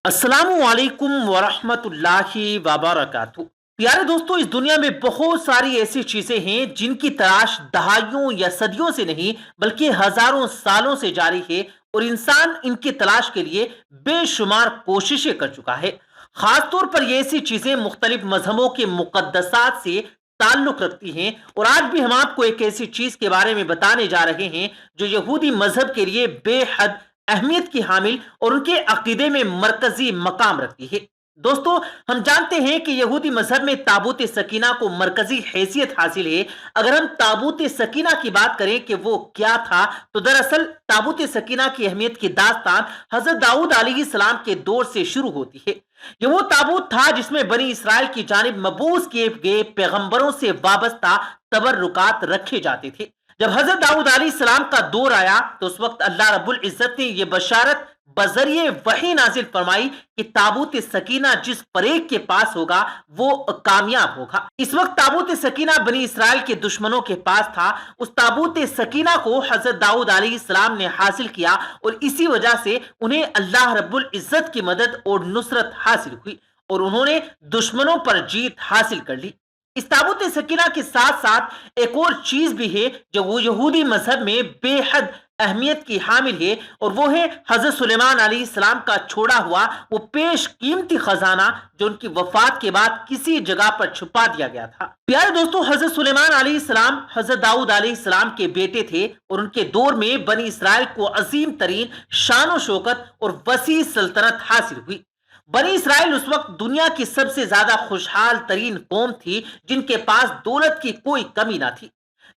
अस्सलामुअलैकुम वरहमतुल्लाहि वबरकातुहू। प्यारे दोस्तों, इस दुनिया में बहुत सारी ऐसी चीजें हैं जिनकी तलाश दहाइयों या सदियों से नहीं बल्कि हजारों सालों से जारी है और इंसान इनकी तलाश के लिए बेशुमार कोशिशें कर चुका है। खासतौर पर ये ऐसी चीजें मुख्तलिफ मजहबों के मुकद्दसात से ताल्लुक रखती हैं और आज भी हम आपको एक ऐसी चीज के बारे में बताने जा रहे हैं जो यहूदी मजहब के लिए बेहद अहमियत की हामिल और उनके अकीदे में मरकजी मकाम रखती है। दोस्तों, हम जानते हैं कि यहूदी मजहब में ताबूत सकीना को मरकजी हैसियत हासिल है। अगर हम ताबूत सकीना की बात करें कि वो क्या था, तो दरअसल ताबूत सकीना की अहमियत की दास्तान हजरत दाऊद अलैहिस्सलाम के दौर से शुरू होती है। ये वो ताबूत था जिसमें बनी इसराइल की जानिब मबूस किए गए पैगंबरों से वाबस्ता तबर्रुकात रखे जाते थे। जब हजरत दाऊद अलैहिस्सलाम का दौर आया तो उस वक्त अल्लाह रब्बुल इज्जत ने यह बशारत बजरिए वही नाजिल फरमाई कि ताबूत सकीना जिस परेक के पास होगा वो कामयाब होगा। इस वक्त ताबूत सकीना बनी इसराइल के दुश्मनों के पास था। उस ताबूत सकीना को हजरत दाऊद अलैहिस्सलाम ने हासिल किया और इसी वजह से उन्हें अल्लाह रब्बुल इज्जत की मदद और नुसरत हासिल हुई और उन्होंने दुश्मनों पर जीत हासिल कर ली। इस ताबूत सकीना के साथ साथ एक और चीज भी है जो वो यहूदी मजहब में बेहद अहमियत की हामिल है और वो है हजरत सुलेमान अलैहिस्सलाम का छोड़ा हुआ वो पेश कीमती खजाना जो उनकी वफात के बाद किसी जगह पर छुपा दिया गया था। प्यारे दोस्तों, हजरत सुलेमान अलैहिस्सलाम हजरत दाऊद अलैहिस्सलाम के बेटे थे और उनके दौर में बनी इसराइल को अजीम तरीन शान शौकत और वसी सल्तनत हासिल हुई। बनी इसराइल उस वक्त दुनिया की सबसे ज्यादा खुशहाल तरीन कौम थी जिनके पास दौलत की कोई कमी ना थी।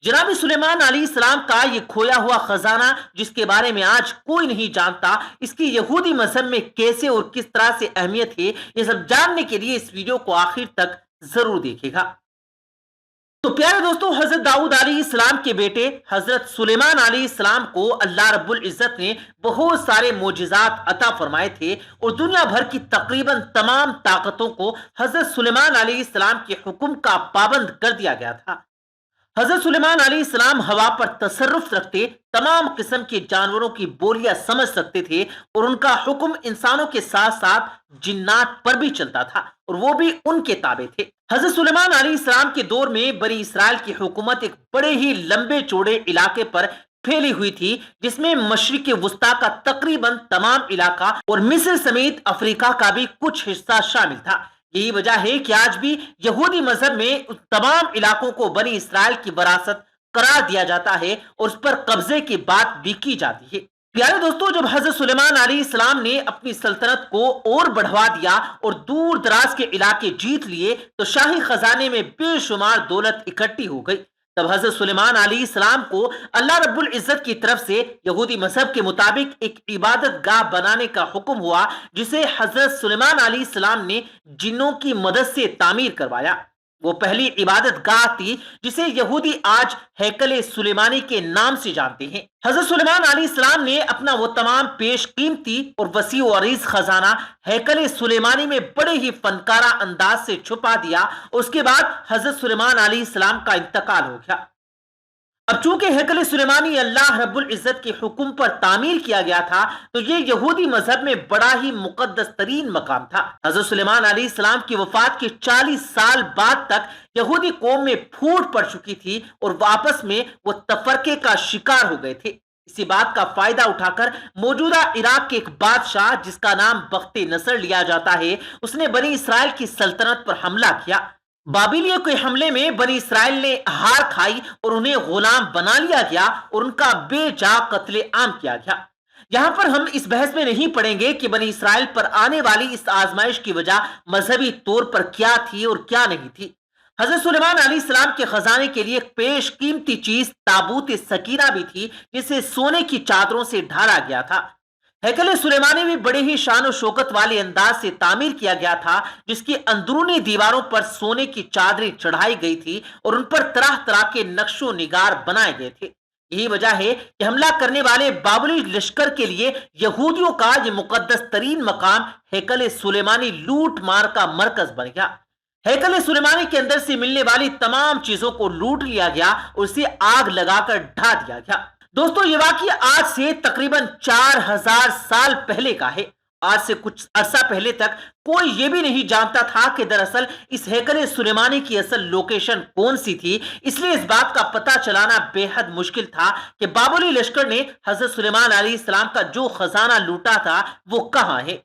जनाब सुलेमान अलैहिस्सलाम का ये खोया हुआ खजाना जिसके बारे में आज कोई नहीं जानता, इसकी यहूदी मजहब में कैसे और किस तरह से अहमियत है, ये सब जानने के लिए इस वीडियो को आखिर तक जरूर देखेगा। तो प्यारे दोस्तों, हजरत दाऊद अलैहिस्सलाम के बेटे हजरत सुलेमान अलैहिस्सलाम को अल्लाह रब्बुल इज्जत ने बहुत सारे मोजिजात अता फरमाए थे और दुनिया भर की तकरीबन तमाम ताकतों को हजरत सुलेमान अलैहिस्सलाम के हुक्म का पाबंद कर दिया गया था। हजरत सुलेमान अलैहिस्सलाम हवा पर तसर्रुफ रखते, तमाम किस्म के जानवरों की बोलियां समझ सकते थे और उनका हुक्म इंसानों के साथ साथ जिन्नात पर भी चलता था और वो भी उनके ताबे थे। हजरत सुलेमान अलैहिस्सलाम के दौर में बनी इसराइल की हुकूमत एक बड़े ही लंबे चौड़े इलाके पर फैली हुई थी जिसमें मशरिक वुस्ता का तकरीबन तमाम इलाका और मिस्र समेत अफ्रीका का भी कुछ हिस्सा शामिल था। यही वजह है कि आज भी यहूदी मजहब में उन तमाम इलाकों को बनी इसराइल की विरासत करार दिया जाता है और उस पर कब्जे की बात भी की जाती है। प्यारे दोस्तों, जब हजरत सुलेमान अलैहिस्सलाम ने अपनी सल्तनत को और बढ़वा दिया और दूर दराज के इलाके जीत लिए तो शाही खजाने में बेशुमार दौलत इकट्ठी हो गई। तब हजरत सुलेमान अलैहिस्सलाम को अल्लाह रब्बुल इज्जत की तरफ से यहूदी मजहब के मुताबिक एक इबादत गाह बनाने का हुक्म हुआ जिसे हजरत सुलेमान अलैहिस्सलाम ने जिन्नों की मदद से तामीर करवाया। वो पहली इबादत गाह थी जिसे यहूदी आज हैकल सुलेमानी के नाम से जानते हैं। हजरत सुलेमान अलैहिस्सलाम ने अपना वो तमाम पेश कीमती और वसी व अरीज खजाना हैकल सुलेमानी में बड़े ही फनकारा अंदाज से छुपा दिया। उसके बाद हजरत सुलेमान अलैहिस्सलाम का इंतकाल हो गया। अब चूंकि हैकल सुलेमानी अल्लाह रब्बुल इज्जत के हुक्म पर तामीर किया गया था तो ये यहूदी मजहब में बड़ा ही मुकद्दस तरीन मकाम था। हजरत सुलेमान अलैहिस्सलाम की वफात के 40 साल बाद तक यहूदी कौम में फूट पड़ चुकी थी और वापस में वो तफरके का शिकार हो गए थे। इसी बात का फायदा उठाकर मौजूदा इराक के एक बादशाह जिसका नाम बख्ते नसर लिया जाता है, उसने बनी इसराइल की सल्तनत पर हमला किया। बाबिलियों के हमले में बनी इसराइल ने हार खाई और उन्हें गुलाम बना लिया गया और उनका बेजा कत्ले आम किया गया। यहां पर हम इस बहस में नहीं पड़ेंगे कि बनी इसराइल पर आने वाली इस आजमाइश की वजह मजहबी तौर पर क्या थी और क्या नहीं थी। हजरत सुलेमान अलैहिस्सलाम के खजाने के लिए एक पेश कीमती चीज ताबूत सकीना भी थी जिसे सोने की चादरों से ढाला गया था। हैकल सुलेमानी भी बड़े ही शान और शौकत वाले अंदाज से तामीर किया गया था जिसकी अंदरूनी दीवारों पर सोने की चादरें चढ़ाई गई थी और उन पर तरह तरह के नक्शो निगार बनाए गए थे। यही वजह है कि हमला करने वाले बाबरी लश्कर के लिए यहूदियों का यह मुकद्दस तरीन मकाम हैकल सुलेमानी लूट मार का मरकज बन गया। हैकल सुलेमानी के अंदर से मिलने वाली तमाम चीजों को लूट लिया गया और उसे आग लगाकर ढा दिया गया। दोस्तों, ये वाकया आज से तकरीबन 4000 साल पहले का है آج سے کچھ عرصہ پہلے تک کوئی یہ بھی نہیں جانتا تھا کہ دراصل اس ہیکل سلیمانی کی اصل لوکیشن کون سی تھی۔ اس لیے اس بات کا پتہ چلانا بے حد مشکل تھا کہ بابلی لشکر نے حضرت سلیمان علیہ السلام کا جو خزانہ لوٹا تھا وہ کہاں ہے۔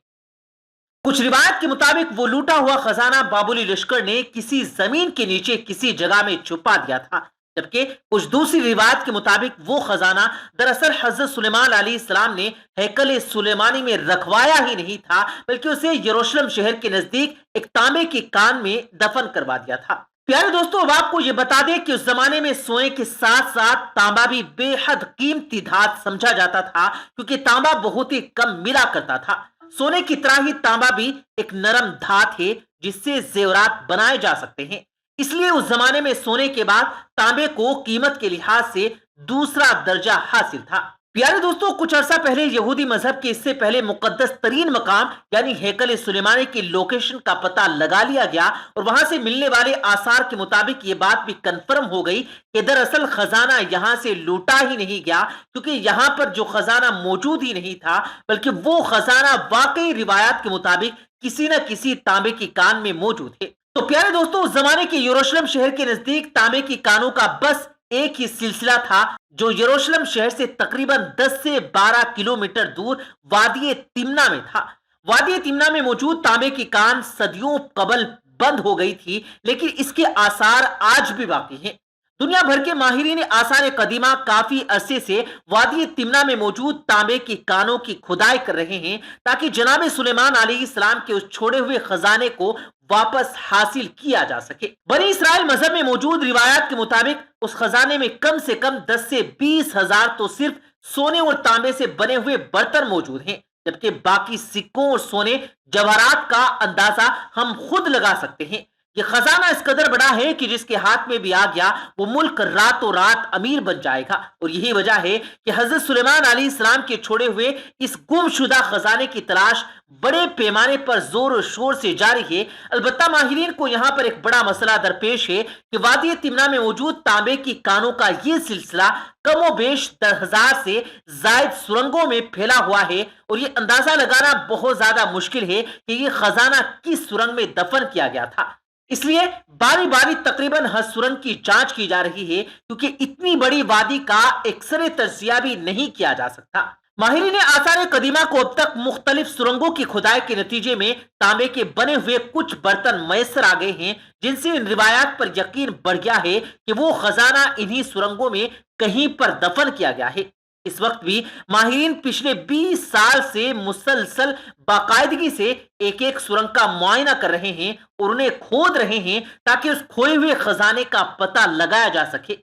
کچھ روایت کے مطابق وہ لوٹا ہوا خزانہ بابلی لشکر نے کسی زمین کے نیچے کسی جگہ میں چھپا دیا تھا، جبکہ کچھ دوسری روایت کے مطابق وہ خزانہ دراصل حضرت سلیمان علیہ السلام نے ہیکل سلیمانی میں رکھوایا ہی نہیں تھا، بلکہ اسے یروشلم شہر کے نزدیک ایک تانبے کے کان میں دفن کروا دیا تھا۔ پیارے دوستو، اب آپ کو یہ بتا دیں کہ اس زمانے میں سونے کے ساتھ ساتھ تانبا بھی بے حد قیمتی دھات سمجھا جاتا تھا، کیونکہ تانبا بہت ہی کم ملا کرتا تھا۔ سونے کی طرح ہی تانبا بھی ایک نرم دھات ہے جس سے زیورات بنائے جا سکتے ہیں، اس لیے اس زمانے میں سونے کے بعد تانبے کو قیمت کے لحاظ سے دوسرا درجہ حاصل تھا۔ پیارے دوستو، کچھ عرصہ پہلے یہودی مذہب کے اس سے پہلے مقدس ترین مقام یعنی ہیکل سلیمانی کی لوکیشن کا پتہ لگا لیا گیا، اور وہاں سے ملنے والے آثار کے مطابق یہ بات بھی کنفرم ہو گئی کہ دراصل خزانہ یہاں سے لوٹا ہی نہیں گیا، کیونکہ یہاں پر جو خزانہ موجود ہی نہیں تھا بلکہ وہ خزانہ واقعی روایات کے مطابق کسی نہ کسی تانبے کی کان میں موجود ہے۔ تو پیارے دوستو، اس زمانے کے یروشلم شہر کے نزدیک تانبے کی کانوں کا بس ایک ہی سلسلہ تھا جو یروشلم شہر سے تقریباً 10 سے 12 کلومیٹر دور وادی تمنا میں تھا۔ وادی تمنا میں موجود تانبے کی کان صدیوں قبل بند ہو گئی تھی، لیکن اس کے آثار آج بھی باقی ہیں۔ دنیا بھر کے ماہرین آثار قدیمہ کافی عرصے سے وادی تمنا میں موجود تانبے کی کانوں کی کھدائی کر رہے ہیں تاکہ جناب سلیمان علیہ السلام کے اس چھوڑے ہوئے خزانے کو واپس حاصل کیا جا سکے۔ بنی اسرائیل مذہب میں موجود روایات کے مطابق اس خزانے میں کم سے کم 10 سے 20 ہزار تو صرف سونے اور تانبے سے بنے ہوئے برتن موجود ہیں، جبکہ باقی سکوں اور سونے جواہرات کا اندازہ ہم خود لگا سکتے ہیں۔ یہ خزانہ اس قدر بڑا ہے کہ جس کے ہاتھ میں بھی آ گیا وہ ملک راتوں رات امیر بن جائے گا، اور یہی وجہ ہے کہ حضرت سلیمان علیہ السلام کے چھوڑے ہوئے اس گم شدہ خزانے کی تلاش بڑے پیمانے پر زور و شور سے جاری ہے۔ البتہ ماہرین کو یہاں پر ایک بڑا مسئلہ درپیش ہے کہ وادی تمنا میں موجود تانبے کی کانوں کا یہ سلسلہ کم و بیش 10,000 سے زائد سرنگوں میں پھیلا ہوا ہے، اور یہ اندازہ لگانا بہت زیادہ مشکل ہے کہ یہ خزانہ کس سرنگ میں دفن کیا گیا تھا۔ اس لیے باری باری تقریباً ہر سرنگ کی جانچ کی جا رہی ہے، کیونکہ اتنی بڑی وادی کا ایکسرے تجزیہ بھی نہیں کیا جا سکتا۔ ماہرین آثار قدیمہ کو اب تک مختلف سرنگوں کی کھدائی کے نتیجے میں تانبے کے بنے ہوئے کچھ برتن میسر آ گئے ہیں، جن سے ان روایات پر یقین بڑھ گیا ہے کہ وہ خزانہ انہی سرنگوں میں کہیں پر دفن کیا گیا ہے۔ اس وقت بھی ماہرین پچھلے 20 سال سے مسلسل باقاعدگی سے ایک ایک سرنگ کا معائنہ کر رہے ہیں اور انہیں کھود رہے ہیں تاکہ اس کھوئے ہوئے خزانے کا پتہ لگایا جا سکے۔